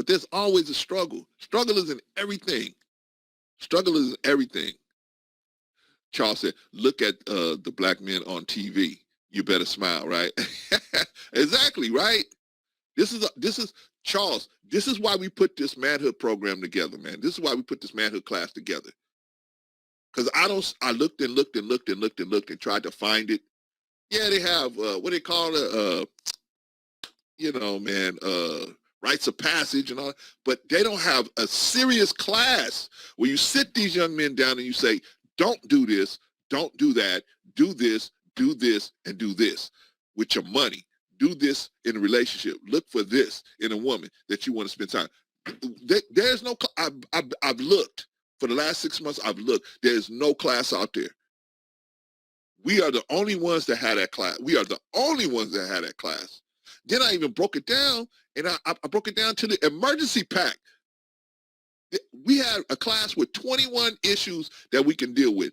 but there's always a struggle. Struggle is in everything. Struggle is in everything. Charles said, look at the black men on TV. You better smile, right? Exactly, right? This is Charles. This is why we put this manhood program together, man. This is why we put this manhood class together. Because I looked and looked and looked and looked and looked and tried to find it. Yeah, they have what they call it, man, rites of passage and all, but they don't have a serious class where you sit these young men down and you say, don't do this, don't do that, do this, and do this with your money. Do this in a relationship. Look for this in a woman that you want to spend time. There's no, I've looked. For the last 6 months, I've looked. There's no class out there. We are the only ones that had that class. We are the only ones that had that class. Then I even broke it down, and I broke it down to the emergency pack. We had a class with 21 issues that we can deal with.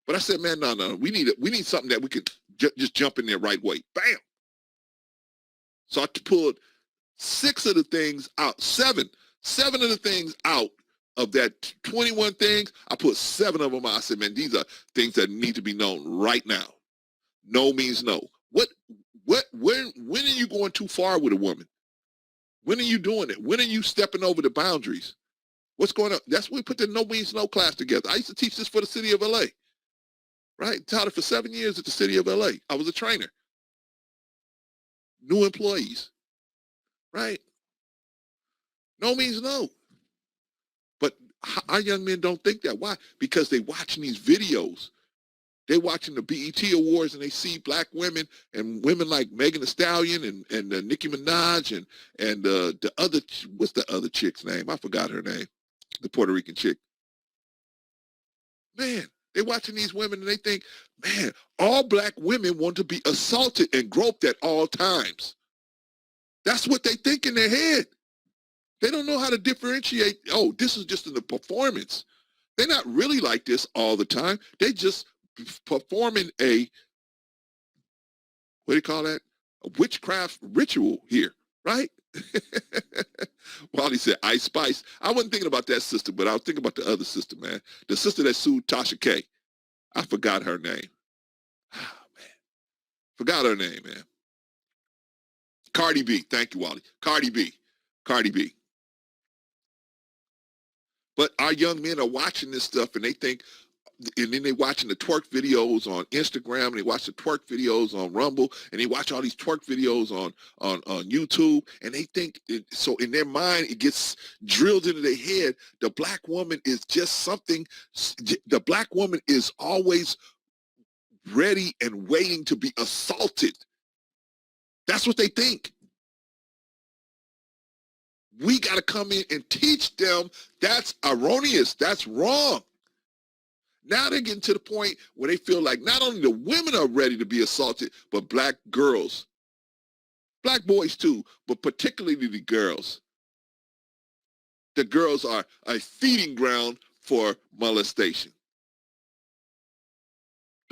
But I said, man, no. We need something that we could just jump in there right away. Bam. So I pulled 6 of the things out, 7 of the things out of that 21 things. I put 7 of them out. I said, man, these are things that need to be known right now. No means no. When are you going too far with a woman? When are you doing it? When are you stepping over the boundaries? What's going on? That's why we put the no means no class together. I used to teach this for the city of LA, right? Taught it for 7 years at the city of LA. I was a trainer. New employees, right? No means no. But our young men don't think that. Why? Because they watching these videos. They're watching the BET Awards and they see black women and women like Megan Thee Stallion and Nicki Minaj and the other, what's the other chick's name? I forgot her name. The Puerto Rican chick. Man, they're watching these women and they think, man, all black women want to be assaulted and groped at all times. That's what they think in their head. They don't know how to differentiate. Oh, this is just in the performance. They're not really like this all the time. They just performing a, what do you call that? A witchcraft ritual here, right? Wally said, Ice Spice. I wasn't thinking about that sister, but I was thinking about the other sister, man. The sister that sued Tasha K. I forgot her name. Oh, man. Forgot her name, man. Cardi B. Thank you, Wally. Cardi B. But our young men are watching this stuff and they think, and then they watching the twerk videos on Instagram and they watch the twerk videos on Rumble and they watch all these twerk videos on YouTube and they think, so in their mind, it gets drilled into their head. The black woman is just something, the black woman is always ready and waiting to be assaulted. That's what they think. We got to come in and teach them that's erroneous. That's wrong. Now they're getting to the point where they feel like not only the women are ready to be assaulted, but black girls, black boys too, but particularly the girls. The girls are a feeding ground for molestation.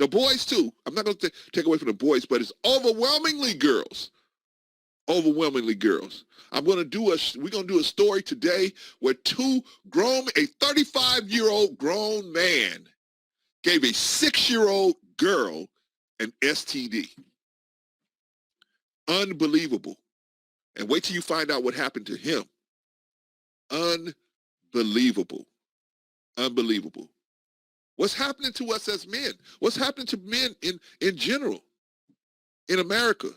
The boys too. I'm not going to take away from the boys, but it's overwhelmingly girls. Overwhelmingly girls. We're going to do a story today where a 35-year-old grown man gave a 6-year-old girl an STD. Unbelievable. And wait till you find out what happened to him. Unbelievable. Unbelievable. What's happening to us as men? What's happening to men in general in America?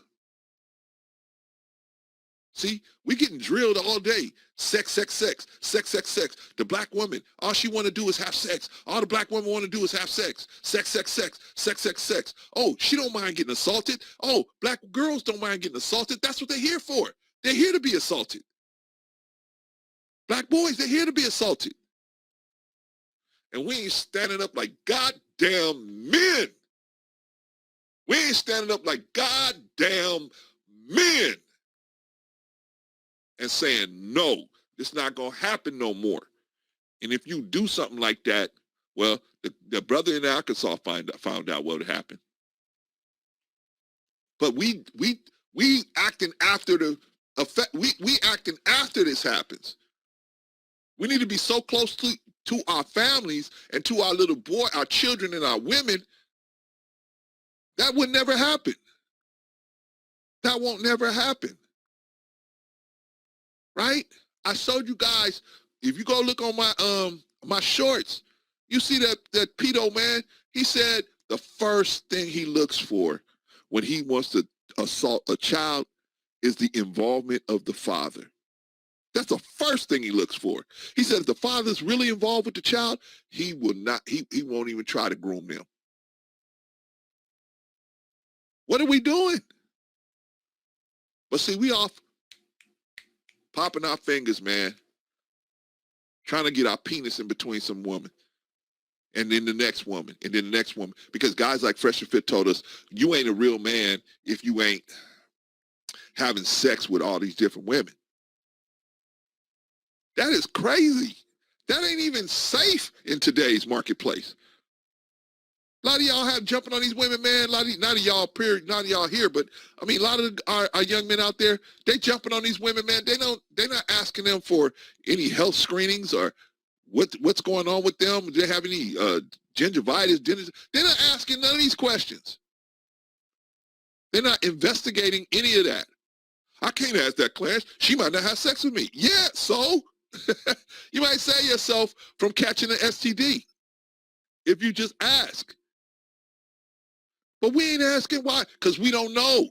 See, we getting drilled all day. Sex, sex, sex, sex, sex, sex. The black woman, all she want to do is have sex. All the black women want to do is have sex. Sex, sex, sex, sex, sex, sex. Oh, she don't mind getting assaulted. Oh, black girls don't mind getting assaulted. That's what they're here for. They're here to be assaulted. Black boys, they're here to be assaulted. And we ain't standing up like goddamn men. We ain't standing up like goddamn men. And saying, no, it's not going to happen no more. And if you do something like that, well, the brother in Arkansas found out what would happen. But we acting after the we acting after this happens. We need to be so close to our families and to our little boy, our children and our women. That would never happen. That won't never happen. Right? I showed you guys, if you go look on my shorts, you see that pedo man, he said the first thing he looks for when he wants to assault a child is the involvement of the father. That's the first thing he looks for. He said if the father's really involved with the child, he will not, he won't even try to groom them. What are we doing? But see, we off popping our fingers, man, trying to get our penis in between some woman. And then the next woman, and then the next woman. Because guys like Fresh and Fit told us, you ain't a real man if you ain't having sex with all these different women. That is crazy. That ain't even safe in today's marketplace. A lot of y'all have jumping on these women, man. Not of y'all, period, not of y'all here, but I mean, a lot of our young men out there, they jumping on these women, man. They're not asking them for any health screenings or what's going on with them. Do they have any gingivitis? They're not asking none of these questions. They're not investigating any of that. I can't ask that, Clarence. She might not have sex with me. Yeah, so you might save yourself from catching an STD if you just ask. But we ain't asking why, because we don't know.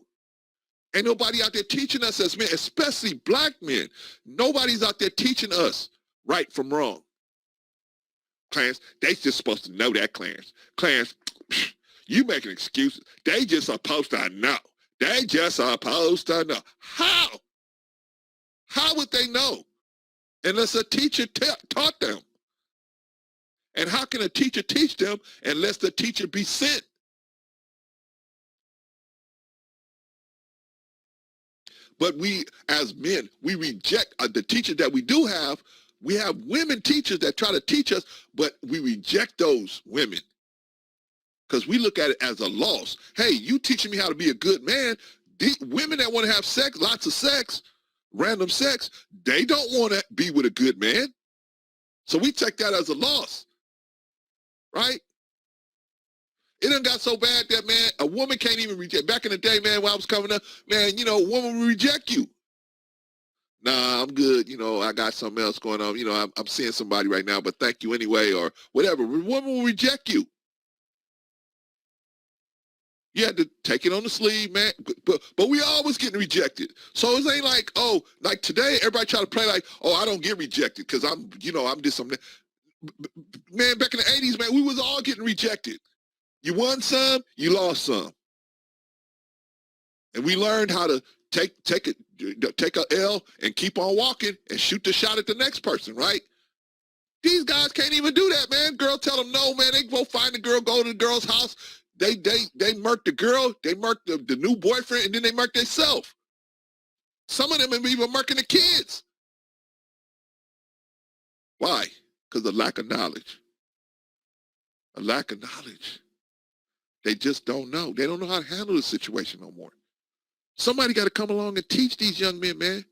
Ain't nobody out there teaching us as men, especially black men. Nobody's out there teaching us right from wrong. Clarence, they just supposed to know that, Clarence. Clarence, you making excuses. They just supposed to know. They just supposed to know. How? How would they know? Unless a teacher taught them. And how can a teacher teach them unless the teacher be sent? But we, as men, we reject the teachers that we do have. We have women teachers that try to teach us, but we reject those women because we look at it as a loss. Hey, you teaching me how to be a good man. The women that want to have sex, lots of sex, random sex, they don't want to be with a good man. So we take that as a loss, right? It done got so bad that, man, a woman can't even reject. Back in the day, man, when I was coming up, man, you know, a woman will reject you. Nah, I'm good. You know, I got something else going on. You know, I'm seeing somebody right now, but thank you anyway, or whatever. A woman will reject you. You had to take it on the sleeve, man. But we always getting rejected. So it ain't like, oh, like today, everybody try to play like, oh, I don't get rejected because I'm just something. Man, back in the 80s, man, we was all getting rejected. You won some, you lost some. And we learned how to take a L and keep on walking and shoot the shot at the next person, right? These guys can't even do that, man. Girl tell them no, man. They go find the girl, go to the girl's house. They murk the girl, they murk the new boyfriend, and then they murk themselves. Some of them are even murking the kids. Why? Because of lack of knowledge. A lack of knowledge. They just don't know. They don't know how to handle the situation no more. Somebody got to come along and teach these young men, man.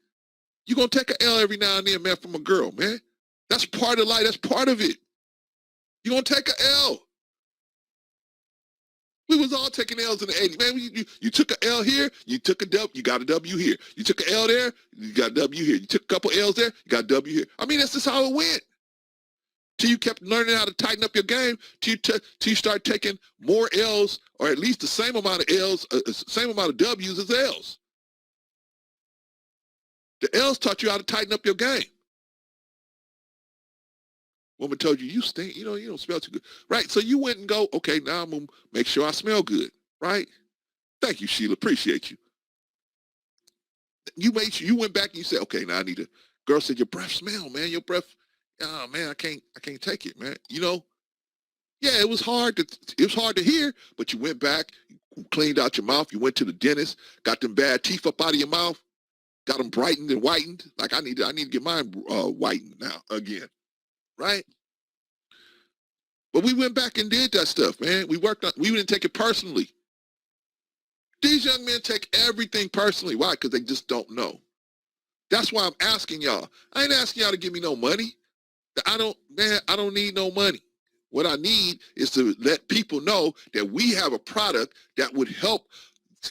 You're going to take an L every now and then, man, from a girl, man. That's part of life. That's part of it. You're going to take an L. We was all taking L's in the 80s. Man, you took an L here, you took a W, you got a W here. You took an L there, you got a W here. You took a couple L's there, you got a W here. I mean, that's just how it went. Till you kept learning how to tighten up your game, till you start taking more L's, or at least the same amount of L's, same amount of W's as L's. The L's taught you how to tighten up your game. Woman told you, you stink, you don't smell too good. Right, so you went and go, okay, now I'm going to make sure I smell good, right? Thank you, Sheila, appreciate you. You made sure, you went back and you said, okay, now I need to, girl said, your breath smell, man, your breath, oh man, I can't take it, man. Yeah, it was hard to hear, but you went back, you cleaned out your mouth, you went to the dentist, got them bad teeth up out of your mouth, got them brightened and whitened. Like I need to get mine whitened now again. Right? But we went back and did that stuff, man. We didn't take it personally. These young men take everything personally. Why? Because they just don't know. That's why I'm asking y'all. I ain't asking y'all to give me no money. I don't need no money. What I need is to let people know that we have a product that would help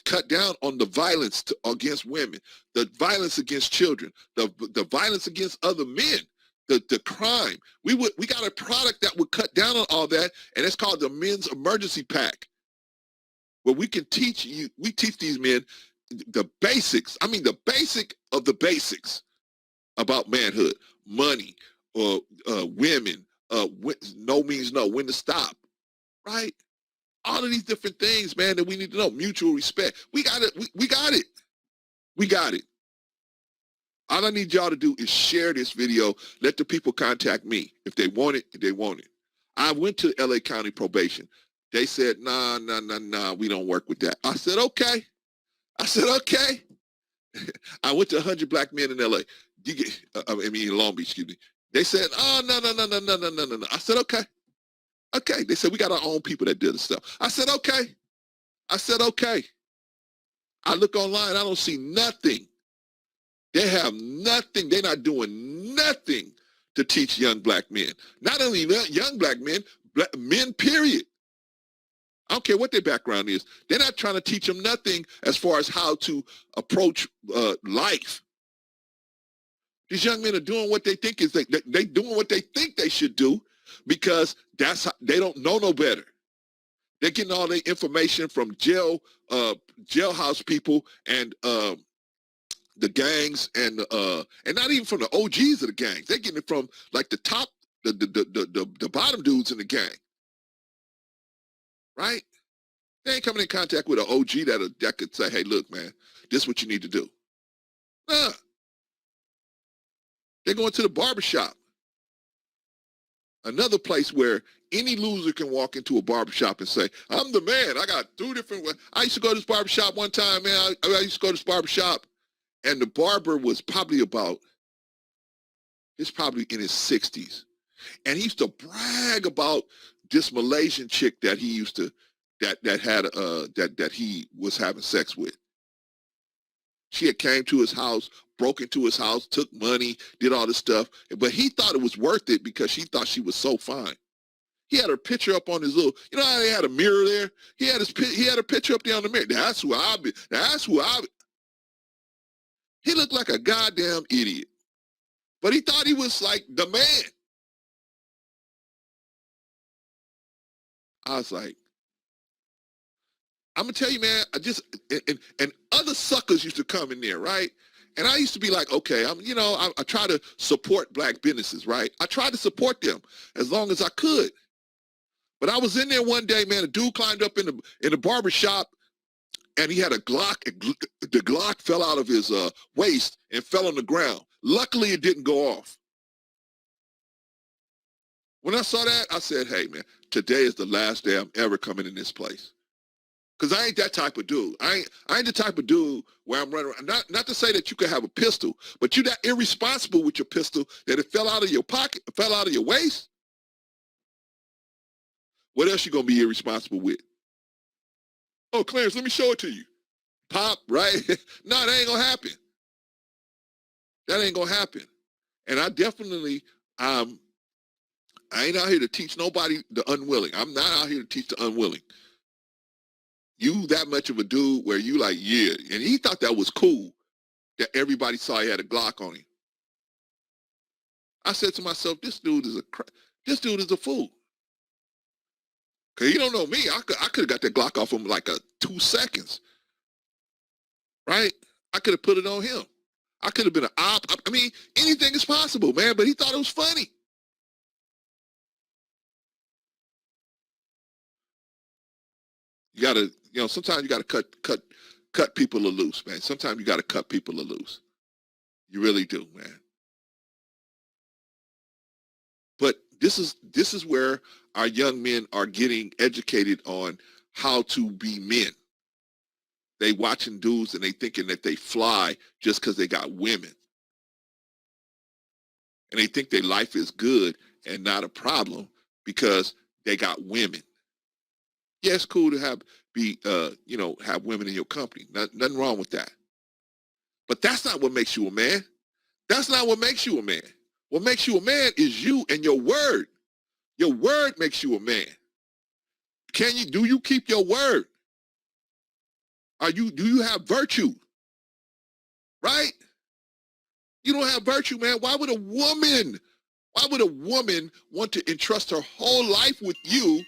cut down on the violence against women, the violence against children, the violence against other men, the crime. We got a product that would cut down on all that, and it's called the Men's Emergency Pack, where we can teach you. We teach these men the basics. I mean, the basic of the basics about manhood, money, women, no means no, when to stop, right? All of these different things, man, that we need to know. Mutual respect. We got it. We got it. We got it. All I need y'all to do is share this video. Let the people contact me. If they want it, they want it. I went to LA County probation. They said, nah, we don't work with that. I said, okay. Okay. I went to 100 black men in LA. In Long Beach, excuse me. They said, oh, no. I said, okay. Okay. They said, we got our own people that do this stuff. I said, okay. I look online, I don't see nothing. They have nothing. They're not doing nothing to teach young black men. Not only young black men, men, period. I don't care what their background is. They're not trying to teach them nothing as far as how to approach life. These young men are doing what they think is they doing what they think they should do because that's how, they don't know no better. They're getting all their information from jailhouse people and the gangs and not even from the OGs of the gangs. They're getting it from like the top, the bottom dudes in the gang. Right? They ain't coming in contact with an OG that could say, hey, look, man, this is what you need to do. Nah. They're going to the barbershop. Another place where any loser can walk into a barbershop and say, I'm the man. I got 2 different ways. I used to go to this barbershop one time, man. I used to go to this barbershop, and the barber was probably he's probably in his 60s. And he used to brag about this Malaysian chick that he used to, that he was having sex with. She had came to his house, broke into his house, took money, did all this stuff. But he thought it was worth it because she thought she was so fine. He had her picture up on his little, you know how they had a mirror there? He had her picture up there on the mirror. That's who I be. He looked like a goddamn idiot. But he thought he was like the man. I was like, I'm gonna tell you, man, and other suckers used to come in there, right? And I used to be like, okay, I try to support black businesses, right? I tried to support them as long as I could. But I was in there one day, man, a dude climbed up in the barber shop and he had a Glock. The Glock fell out of his waist and fell on the ground. Luckily, it didn't go off. When I saw that, I said, hey, man, today is the last day I'm ever coming in this place. Because I ain't that type of dude. I ain't the type of dude where I'm running around. Not to say that you could have a pistol, but you're that irresponsible with your pistol that it fell out of your pocket, fell out of your waist. What else you going to be irresponsible with? Oh, Clarence, let me show it to you. Pop, right? No, that ain't going to happen. That ain't going to happen. And I definitely, I ain't out here to teach nobody the unwilling. I'm not out here to teach the unwilling. You that much of a dude where you like, yeah. And he thought that was cool that everybody saw he had a Glock on him. I said to myself, this dude is a fool. Cause he don't know me. I could have got that Glock off him like 2 seconds. Right? I could have put it on him. I could have been an op. I mean, anything is possible, man, but he thought it was funny. You gotta, sometimes you gotta cut people loose, man. Sometimes you gotta cut people loose. You really do, man. But this is where our young men are getting educated on how to be men. They watching dudes and they thinking that they fly just because they got women. And they think their life is good and not a problem because they got women. Yeah, it's cool to have women in your company. Nothing wrong with that. But that's not what makes you a man. That's not what makes you a man. What makes you a man is you and your word. Your word makes you a man. Do you keep your word? Do you have virtue? Right? You don't have virtue, man. Why would a woman want to entrust her whole life with you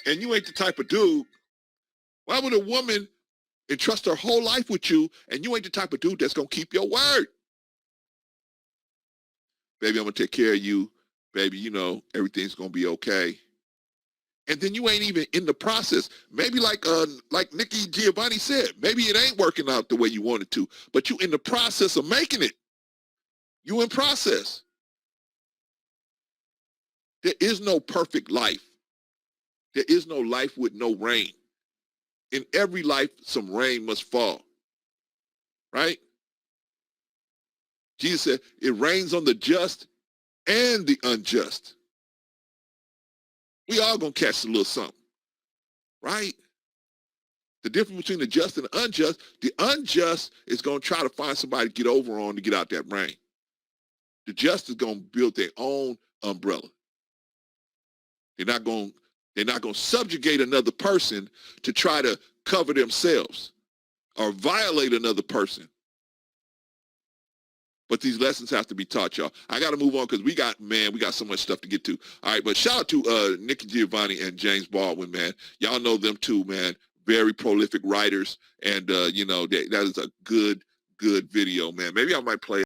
and you ain't the type of dude? Why would a woman entrust her whole life with you and you ain't the type of dude that's going to keep your word? Baby, I'm going to take care of you. Baby, you know, everything's going to be okay. And then you ain't even in the process. Maybe like Nikki Giovanni said, maybe it ain't working out the way you wanted to, but you in the process of making it. You in process. There is no perfect life. There is no life with no rain. In every life, some rain must fall. Right? Jesus said, it rains on the just and the unjust. We all gonna catch a little something. Right? The difference between the just and the unjust is gonna try to find somebody to get over on to get out that rain. The just is gonna build their own umbrella. They're not gonna subjugate another person to try to cover themselves or violate another person. But these lessons have to be taught, y'all. I got to move on because we got so much stuff to get to. All right, but shout out to Nikki Giovanni and James Baldwin, man. Y'all know them too, man. Very prolific writers, and you know that is a good video, man. Maybe I might play